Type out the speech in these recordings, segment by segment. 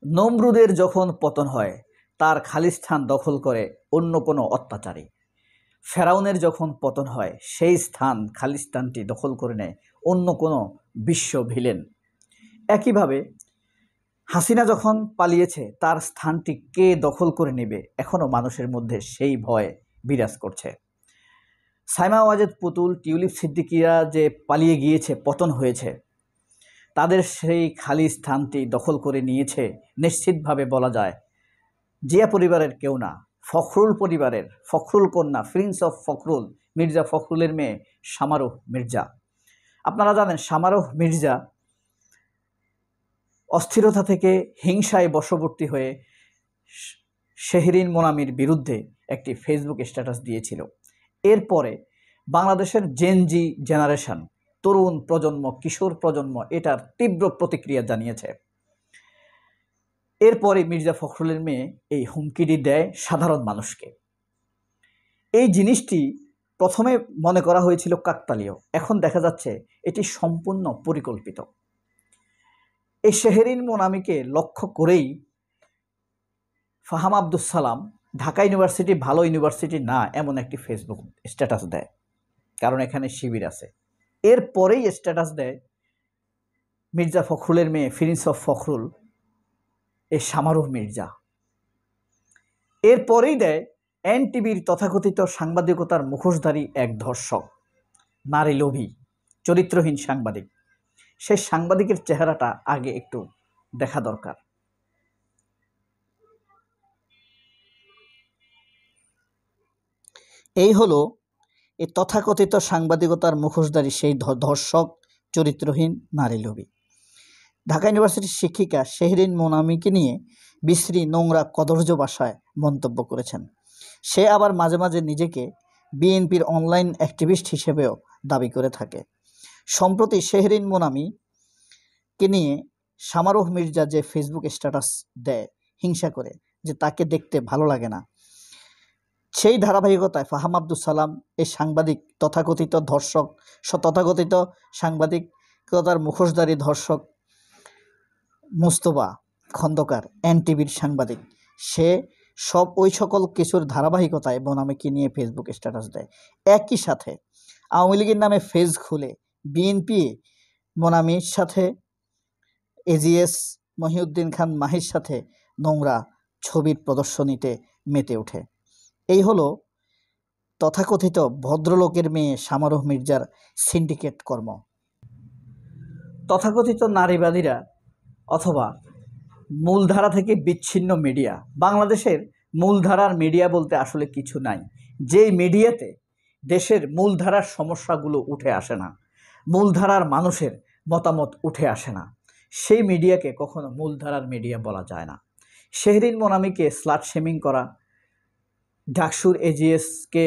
নমরুদের যখন পতন হয় তার খালিস্থান দখল করে অন্য কোনো অত্যাচারী। ফেরাউনের যখন পতন হয় সেই স্থান খালিস্তানটি দখল করে নেয় অন্য কোনো বিশ্ব ভিলেন। একইভাবে হাসিনা যখন পালিয়েছে তার স্থানটি কে দখল করে নেবে এখনও মানুষের মধ্যে সেই ভয় বিরাজ করছে। সাইমা ওয়াজেদ পুতুল, টিউলিপ সিদ্দিকীরা যে পালিয়ে গিয়েছে, পতন হয়েছে, তাদের সেই খালি স্থানটি দখল করে নিয়েছে নিশ্চিতভাবে বলা যায় জিয়া পরিবারের কেউ না, ফখরুল পরিবারের ফখরুল কন্যা, প্রিন্স অফ ফখরুল, মির্জা ফখরুলের মেয়ে সামারুহ মির্জা। আপনারা জানেন সামারুহ মির্জা অস্থিরতা থেকে হিংসায় বশবর্তী হয়ে শেহরিন মোনামির বিরুদ্ধে একটি ফেসবুক স্ট্যাটাস দিয়েছিল। এরপরে বাংলাদেশের জেনজি জেনারেশন, তরুণ প্রজন্ম, কিশোর প্রজন্ম এটার তীব্র প্রতিক্রিয়া জানিয়েছে। এরপরে মির্জা ফখরুলের মেয়ে এই হুমকিটি দেয় সাধারণ মানুষকে। এই জিনিসটি প্রথমে মনে করা হয়েছিল কাকতালীয়, এখন দেখা যাচ্ছে এটি সম্পূর্ণ পরিকল্পিত। এই শেহরিন মোনামিকে লক্ষ্য করেই ফাহাম আব্দুস সালাম ঢাকা ইউনিভার্সিটি ভালো ইউনিভার্সিটি না এমন একটি ফেসবুক স্ট্যাটাস দেয়, কারণ এখানে শিবির আছে। এরপরেই স্ট্যাটাস দেয় মির্জা ফখরুলের মেয়ে প্রিন্স অফ ফখরুল এই সামারুহ মির্জা। এরপরেই দেয় এনটিভির তথাকথিত সাংবাদিকতার মুখোশধারী এক ধর্ষক, নারী লোভী, চরিত্রহীন সাংবাদিক। সেই সাংবাদিকের চেহারাটা আগে একটু দেখা দরকার। এই হলো এই তথাকথিত সাংবাদিকতার মুখোশধারী সেই ধর্ষক, চরিত্রহীন, নারী লোভী। ঢাকা ইউনিভার্সিটির শিক্ষিকা শেহরিন মোনামিকে নিয়ে বিশ্রী, নোংরা, কদর্য ভাষায় মন্তব্য করেছেন। সে আবার মাঝে মাঝে নিজেকে বিএনপির অনলাইন অ্যাক্টিভিস্ট হিসেবেও দাবি করে থাকে। সম্প্রতি শেহরিন মোনামিকে নিয়ে সামারুহ মির্জা যে ফেসবুক স্ট্যাটাস দেয় হিংসা করে, যে তাকে দেখতে ভালো লাগে না, সেই ধারাবাহিকতায় ফাহাম আব্দুস সালাম এই সাংবাদিক, তথাকথিত ধর্ষক, তথাকথিত সাংবাদিকতার মুখোশধারী ধর্ষক মুস্তফা খন্দকার, এনটিভির সাংবাদিক, সে ওই সকল কিছুর ধারাবাহিকতায় মোনামিকে নিয়ে ফেসবুক স্ট্যাটাস দেয়। একই সাথে আওয়ামী লীগের নামে ফেজ খুলে বিএনপি মোনামির সাথে, এজিএস মহিউদ্দিন খান মাহির সাথে নোংরা ছবির প্রদর্শনীতে মেতে ওঠে। এই হলো তথাকথিত ভদ্রলোকের মেয়ে সামারুহ মির্জার সিন্ডিকেট কর্ম। তথাকথিত নারীবাদীরা অথবা মূলধারা থেকে বিচ্ছিন্ন মিডিয়া, বাংলাদেশের মূলধারার মিডিয়া বলতে আসলে কিছু নাই। যেই মিডিয়াতে দেশের মূলধারার সমস্যাগুলো উঠে আসে না, মূলধারার মানুষের মতামত উঠে আসে না, সেই মিডিয়াকে কখনো মূলধারার মিডিয়া বলা যায় না। শেহরিন মোনামিকে স্লাট শেমিং করা, ডাকসুর এজিএসকে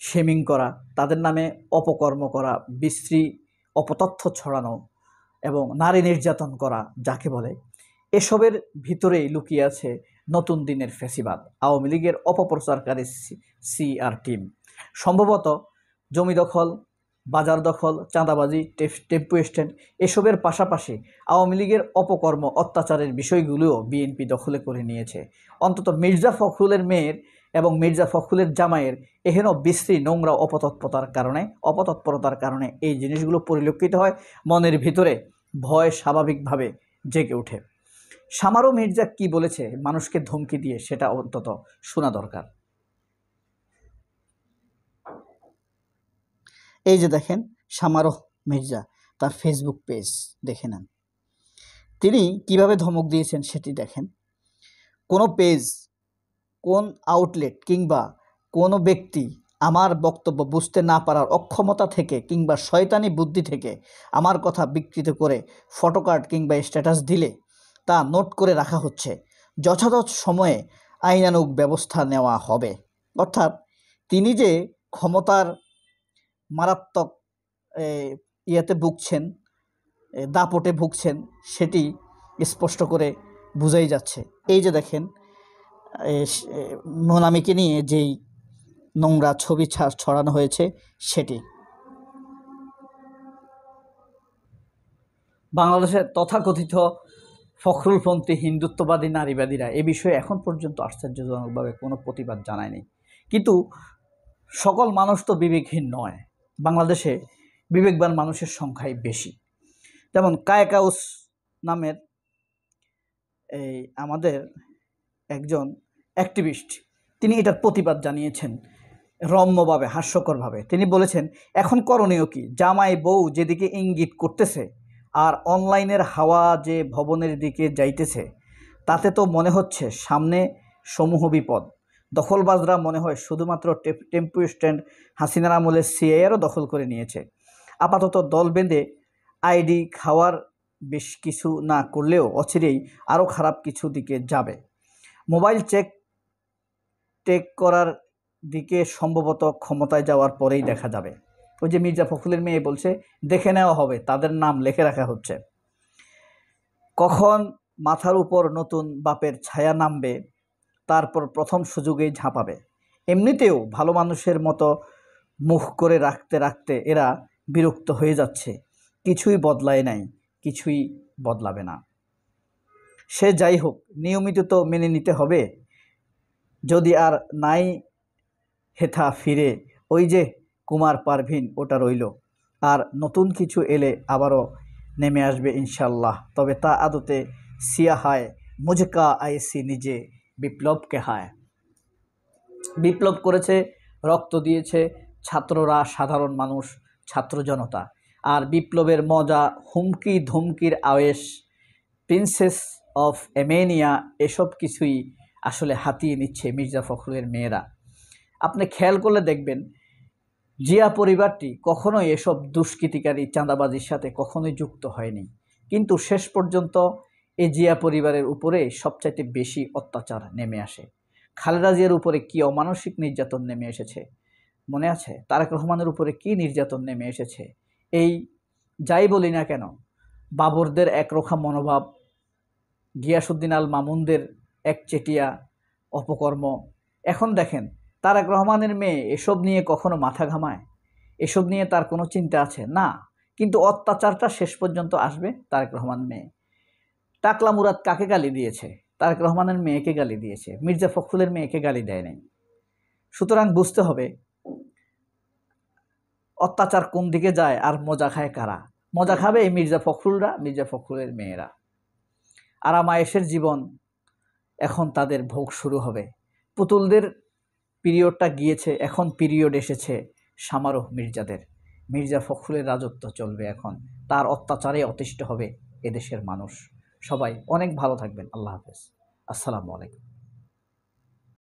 শেমিং করা, তাদের নামে অপকর্ম করা, বিশ্রী অপতথ্য ছড়ানো এবং নারী নির্যাতন করা যাকে বলে, এসবের ভিতরেই লুকিয়ে আছে নতুন দিনের ফ্যাসিবাদ, আওয়ামী লীগের অপপ্রচারকারী সিআর টিম। সম্ভবত জমি দখল, বাজার দখল, চাঁদাবাজি, টেম্পো স্ট্যান্ড এসবের পাশাপাশি আওয়ামী লীগের অপকর্ম, অত্যাচারের বিষয়গুলোও বিএনপি দখলে করে নিয়েছে। অন্তত মির্জা ফখরুলের মেয়ের এবং মির্জা ফখরুলের জামাইয়ের এহেন বিশ্রী, নোংরা অপতৎপরতার কারণে এই জিনিসগুলো পরিলক্ষিত হয়। মনের ভিতরে ভয় স্বাভাবিকভাবে জেগে ওঠে। সামারুহ মির্জা কি বলেছে মানুষকে ধমকি দিয়ে, সেটা অন্তত শোনা দরকার। এই যে দেখেন সামারুহ মির্জা, তার ফেসবুক পেজ দেখে নেন, তিনি কিভাবে ধমক দিয়েছেন সেটি দেখেন। কোনো পেজ, কোন আউটলেট কিংবা কোনো ব্যক্তি আমার বক্তব্য বুঝতে না পারার অক্ষমতা থেকে কিংবা শয়তানি বুদ্ধি থেকে আমার কথা বিকৃত করে ফটোকার্ড কিংবা স্ট্যাটাস দিলে তা নোট করে রাখা হচ্ছে, যথাযথ সময়ে আইনানুগ ব্যবস্থা নেওয়া হবে। অর্থাৎ তিনি যে ক্ষমতার মারাত্মক ভুগছেন, দাপটে ভুগছেন, সেটি স্পষ্ট করে বোঝাই যাচ্ছে। এই যে দেখেন মোনামিকে নিয়ে যেই নোংরা ছবি ছড়ানো হয়েছে সেটি। বাংলাদেশের তথাকথিত ফখরুলপন্থী হিন্দুত্ববাদী নারীবাদীরা এ বিষয়ে এখন পর্যন্ত আশ্চর্যজনকভাবে কোনো প্রতিবাদ জানায়নি। কিন্তু সকল মানুষ তো বিবেকহীন নয়, বাংলাদেশে বিবেকবান মানুষের সংখ্যাই বেশি। যেমন কায়কাউস নামের এই আমাদের একজন অ্যাক্টিভিস্ট, তিনি এটার প্রতিবাদ জানিয়েছেন রম্যভাবে, হাস্যকরভাবে। তিনি বলেছেন, এখন করণীয় কি? জামাই বউ যেদিকে ইঙ্গিত করতেছে আর অনলাইনের হাওয়া যে ভবনের দিকে যাইতেছে, তাতে তো মনে হচ্ছে সামনে সমূহ বিপদ। দখলবাজরা মনে হয় শুধুমাত্র টেম্পু স্ট্যান্ড হাসিনার আমলে সিআইআরও দখল করে নিয়েছে। আপাতত দল বেঁধে আইডি খাওয়ার বেশ কিছু না করলেও অচিরেই আরও খারাপ কিছু দিকে যাবে। মোবাইল টেক করার দিকে সম্ভবত ক্ষমতায় যাওয়ার পরেই দেখা যাবে। ওই যে মির্জা ফখরুলের মেয়ে বলছে, দেখে নেওয়া হবে, তাদের নাম লিখে রাখা হচ্ছে। কখন মাথার উপর নতুন বাপের ছায়া নামবে, তারপর প্রথম সুযোগেই ঝাঁপাবে। এমনিতেও ভালো মানুষের মতো মুখ করে রাখতে রাখতে এরা বিরক্ত হয়ে যাচ্ছে। কিছুই বদলায় নাই, কিছুই বদলাবে না। সে যাই হোক, নিয়মিত তো মেনে নিতে হবে। যদি আর নাই হেথা ফিরে, ওই যে কুমার পারভিন ওটা রইল। আর নতুন কিছু এলে আবারও নেমে আসবে ইনশাল্লাহ। তবে তা আদতে সিয়া হায় মুঝকা আইসি নিজে বিপ্লবকে হায়। বিপ্লব করেছে, রক্ত দিয়েছে ছাত্ররা, সাধারণ মানুষ, ছাত্র জনতা। আর বিপ্লবের মজা, হুমকি ধুমকির আওয়েশ, প্রিন্সেস অফ এমেনিয়া, এসব কিছুই আসলে হাতিয়ে নিচ্ছে মির্জা ফখরুলের মেয়েরা। আপনি খেয়াল করলে দেখবেন, জিয়া পরিবারটি কখনোই এসব দুষ্কৃতিকারী চাঁদাবাজির সাথে কখনোই যুক্ত হয়নি। কিন্তু শেষ পর্যন্ত এই জিয়া পরিবারের উপরে সবচাইতে বেশি অত্যাচার নেমে আসে। খালেদা জিয়ার উপরে কী অমানসিক নির্যাতন নেমে এসেছে মনে আছে? তারেক রহমানের উপরে কী নির্যাতন নেমে এসেছে? এই যাই বলি না কেন, বাবরদের একরোখা মনোভাব, গিয়াসউদ্দিন আল মামুনদের একচেটিয়া অপকর্ম। এখন দেখেন, তারেক রহমানের মেয়ে এসব নিয়ে কখনো মাথা ঘামায়? এসব নিয়ে তার কোনো চিন্তা আছে? না। কিন্তু অত্যাচারটা শেষ পর্যন্ত আসবে তারেক রহমান মেয়ে। টাকলা মুরাদ কাকে গালি দিয়েছে? তারেক রহমানের মেয়েকে গালি দিয়েছে, মির্জা ফখরুলের মেয়েকে গালি দেয় নাই। সুতরাং বুঝতে হবে অত্যাচার কোন দিকে যায় আর মজা খায় কারা। মজা খাবে এই মির্জা ফখরুলরা, মির্জা ফখরুলের মেয়েরা। আরামায়েশের জীবন এখন তাদের ভোগ শুরু হবে। পুতুলদের পিরিয়ডটা গিয়েছে, এখন পিরিয়ড এসেছে সামারোহ মির্জাদের। মির্জা ফখরুলের রাজত্ব চলবে এখন, তার অত্যাচারে অতিষ্ঠ হবে এদেশের মানুষ। সবাই অনেক ভালো থাকবেন। আল্লাহ হাফেজ। আসসালামু আলাইকুম।